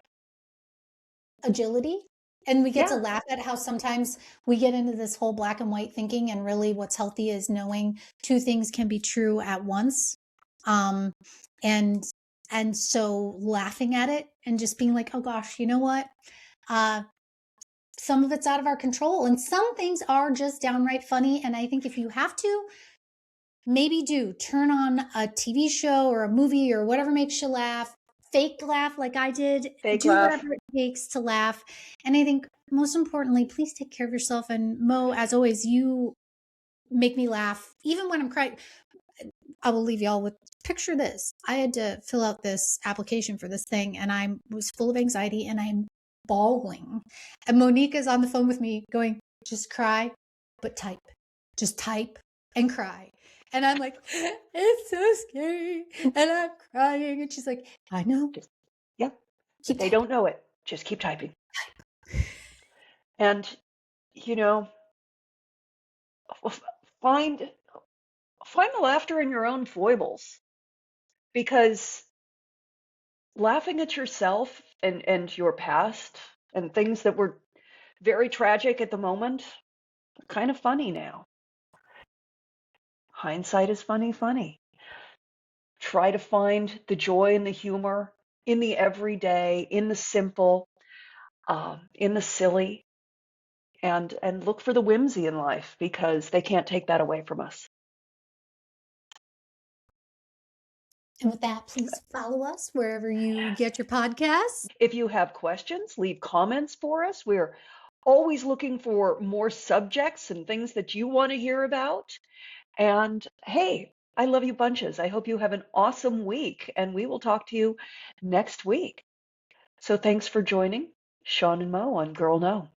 agility. And we get to laugh at how sometimes we get into this whole black and white thinking, and really what's healthy is knowing two things can be true at once. And so laughing at it and just being like, oh gosh, you know what? Some of it's out of our control and some things are just downright funny. And I think if you have to, maybe turn on a TV show or a movie or whatever makes you laugh. Fake laugh like I did. Do whatever it takes to laugh. And I think most importantly, please take care of yourself. And Mo, as always, you make me laugh. Even when I'm crying, I will leave y'all with, picture this. I had to fill out this application for this thing and I was full of anxiety and I'm bawling. And Monique is on the phone with me going, just cry, but type. Just type and cry. And I'm like, it's so scary. And I'm crying. And she's like, I know. They don't know it. Just keep typing. And, find the laughter in your own foibles. Because laughing at yourself and your past and things that were very tragic at the moment are kind of funny now. Hindsight is funny, funny. Try to find the joy and the humor in the everyday, in the simple, in the silly, and look for the whimsy in life because they can't take that away from us. And with that, please follow us wherever you get your podcasts. If you have questions, leave comments for us. We're always looking for more subjects and things that you want to hear about. And hey, I love you bunches. I hope you have an awesome week, and we will talk to you next week. So thanks for joining Shawn and Mo on Girl No.